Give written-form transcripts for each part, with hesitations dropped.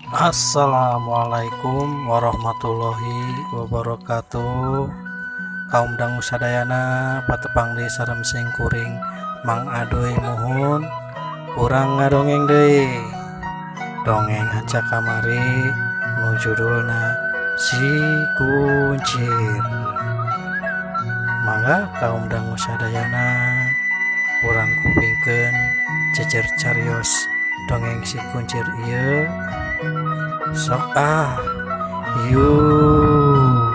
Assalamualaikum warahmatullahi wabarakatuh. Kaum dangu sadayana patepang deui sareng sing kuring Mang Adoy muhun urang ngadongeng deui. Dongeng aca kamari nu judulna Si Kuncir. Mangga kaum dangu sadayana urang kupingkeun jejer carios dongeng si kuncir ieu. Sok yuk.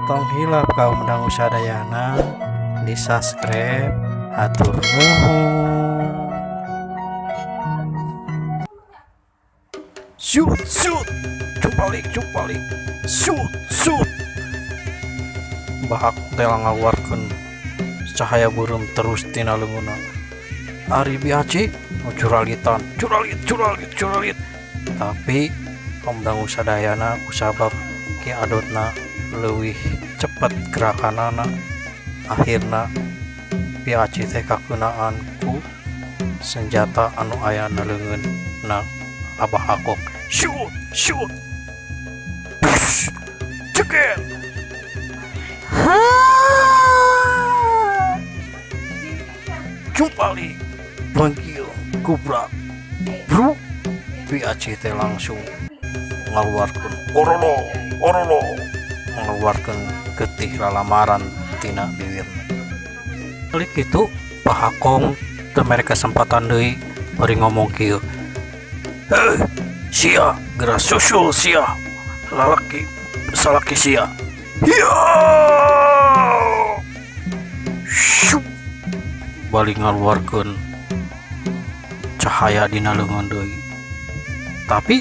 Tong hilap kaum dangu sadayana di subscribe hatur nuhun. Shoot cupalik shoot bahak telang ngaluarkeun cahaya burum terus tina leunguna. Ari biaci curalitan curalit tapi kaum dangu sadayana kusabab ki adotna leuwih cepet gerakanana akhirna biaci teh kakeunaan ku senjata anu aya na leungeun na Abah Akok. Shoot push cekel cumpali panggil kubrak bro. Biaci teh langsung ngaluarkeun orolo ngaluarkeun getih lalamaran tina bibirna. Kali kitu Pak Akong teu mere kesempatan deui bari ngomong kieu. Sia geura susul sia lalaki salaki sia. Hiya balik ngaluarkeun cahaya dina leungeun deui. Tapi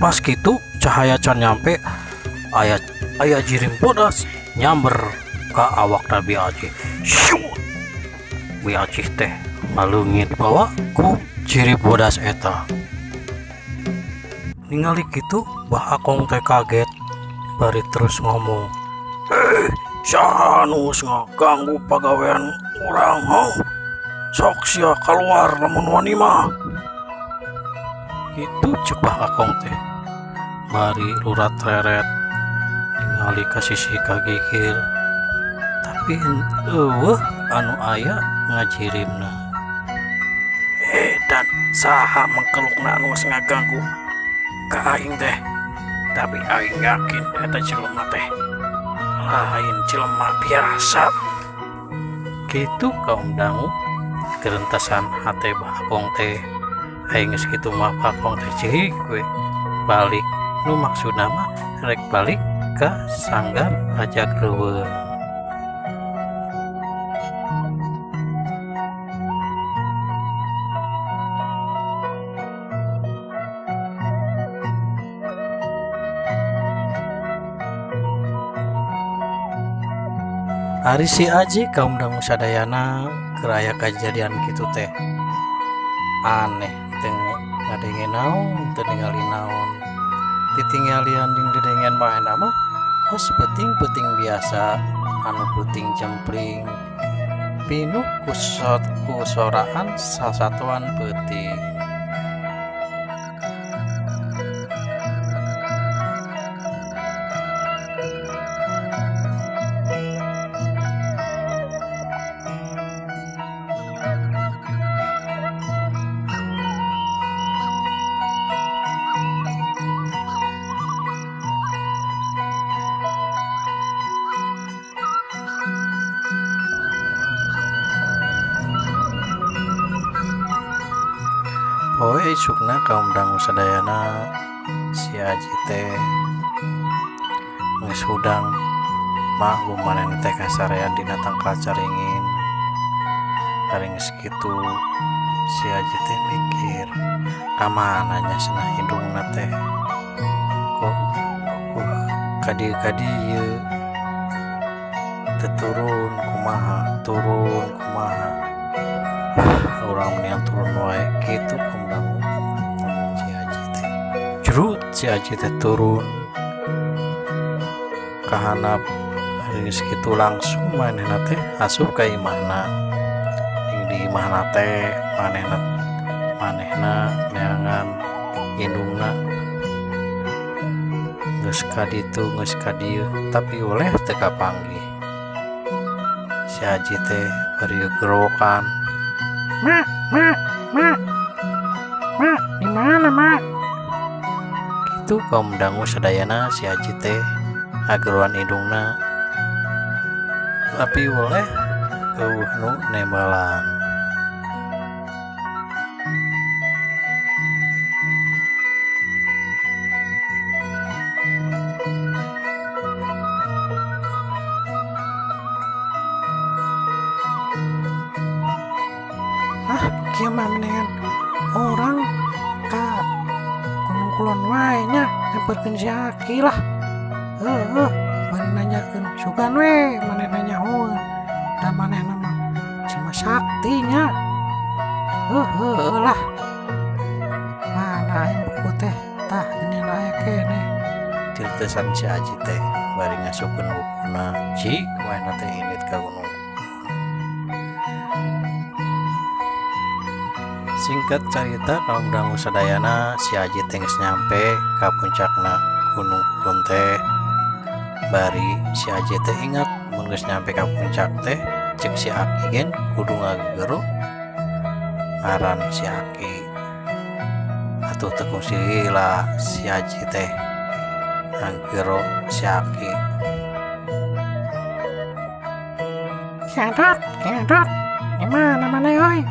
pas kitu cahaya can nyampe aya jirim bodas nyamber ka awakna Biaci. Biaci teh ngaleungit bawa ku jirim bodas eta. Ningali kitu Bah Akong teh kaget bari terus ngomong, saha anu ngaganggu pagawean urang sok sia keluar lamun wani mah. Kitu ceuk Bah Akong teh bari rurat reret ningali ka sisi kagigil tapi eueuh anu aya ngajirimna. Dan saha mengkelukna anu ngaganggu ka aing teh, tapi aing yakin eta jelema teh lain jelema biasa. Kitu kaum dangu gerentasan hate Bah Akong teh. Aing geus kitu mah Bah Akong teh ceuik we balik nu maksudna mah rek balik ka sanggar ajak reuweung. Ari si Aji kaum dangu sadayana keraya kejadian kitu teh aneh teu ngadengen naon teu ningali naon ditinggalian jeung didengen baheuna mah kos peuting biasa anu puting jempling pinuh ku soraan sasatuan peuting. Poe isukna kaum dangu sadayana si Aji teh geus hudang maklum manehna teh kasarean dina tangkal caringin. Ari geus kitu si Aji teh mikir kamana nya cenah hidungna teh kok kadieu teu turun kumaha urang mendingan turun wae kitu kaum dangu. Si Aji teh turun kahanap Geus kitu langsung manehna teh asup ka imahna. Di imahna teh manehna neangan indungna geus ka ditu geus ka dieu tapi oleh teu kapanggih. Si Aji teh bari gerokan. Mak, di mana mak? Gitu kaum dangu sadayana si Aji teh ageruan hidungna tapi oleh nu nembalan. Kieu mah mendingan orang ka Gunung Kulon wae nya nyamperkeun si Aki lah. Bari nanyakeun sugan we manehna nyahoeun. Da manehna mah cuma sakti nya. Lah. Mana aing buku teh tah geunina aya keneh. Tirteusan si Aji teh bari ngasupkeun bukuna ci kumaha teh indit ka Gunung. Singkat cerita kaum dangu sadayana si Aji teh geus nyampe ka puncakna Gunung Kulon teh. Bari si Aji teh ingat mun geus nyampe ka puncak teh cek si Aki gen kudu ngagero ngaran si Aki. Atuh teu kungsi heula si Aji teh ngagero si Aki. Kiadot, di mana maneh euy?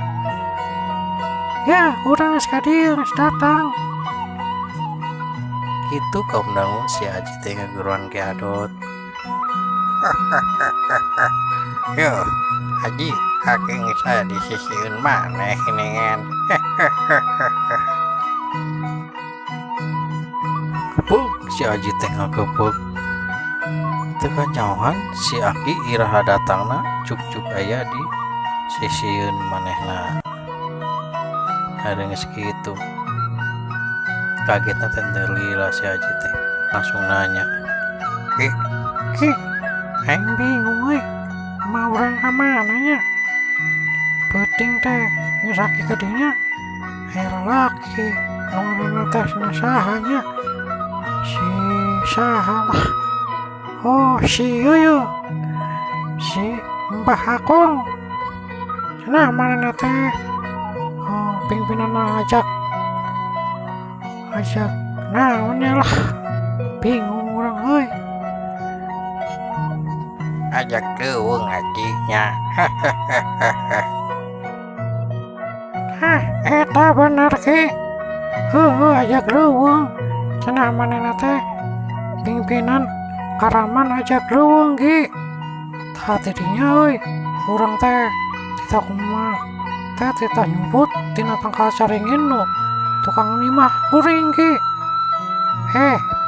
Ya, urang geus ka dieu geus datang. Kitu kaum dangu si Aji teh ngageruan Ki Adot. Yo, Aji, Aki geus aya di sisieun maneh geningan. Kepuk si Aji teh ngakepuk. Teu kanyaohan si Aki iraha datangna cuk-cuk aya di sisieun manehna. Ada geus kitu kagetna teh lila si Aji teh langsung nanya, Ki, aing bingung we mau urang ka mana nya? Penting teh geus Aki ka dinya aya lalaki nu ngaranna teh saha nya? Si saha lah. Oh, si Yuyu, si Mbah Akong. Cenah manehna teh pimpinan ajak naonnya lah, bingung orang euy. Ajak leuweung Aji nya. Eta bener Ki. Ajak leuweung. Cenah manehna teh pimpinan karaman ajak leuweung Ki. Tah tidinya euy, urang teh tita kumaha teh tita nyumput tina tangkal saringin nu tukang nimah uring Ki.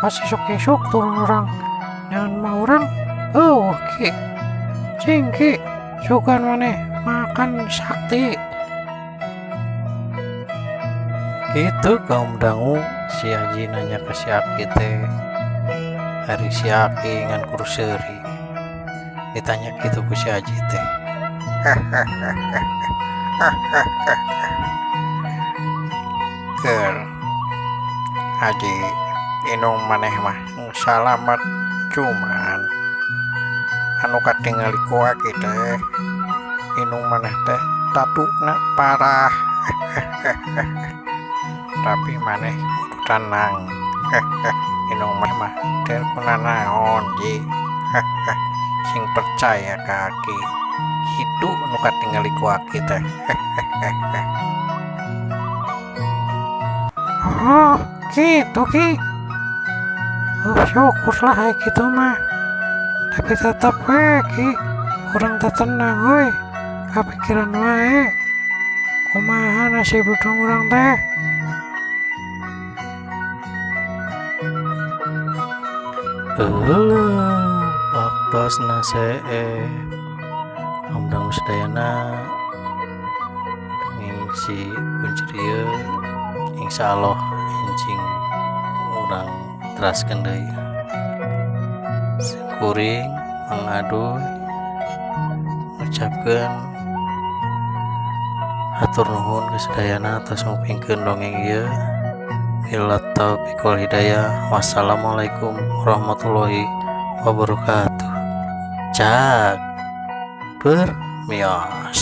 Pas isuk-isuk turun orang nyahan mah urang Ki. Cing Ki, sugan maneh makan sakti. Itu kaum dangu si Aji nanya ke si Aki teh. Hari si Aki ngan kurseuri. Ditanya gitu ku si Aji teh. Ker Aji inung maneh mah salamet cuman anu katingali ku Aki teh inung maneh teh tatukna parah. Tapi maneh kudu tenang. Inung mah teh kunaon Ji. Sing percaya ka Aki kitu nu katingali ku Aki teh. Oh, gitu Ki. Syukurlah kayak gitu mah. Tapi tetap Ki, urang teh tenang euy. Kapikiran wae. Kumaha nasib urang teh? Waktos nasee Amdang sedayana Nging si kuncirieu Insyaallah encing urang teraskeun deui. Kuring mangadu ngucapkeun hatur nuhun kasadayana atas ngupingkeun dongeng ieu. Billahi taufiq wal hidayah. Wassalamualaikum warahmatullahi wabarakatuh. Cak bermios.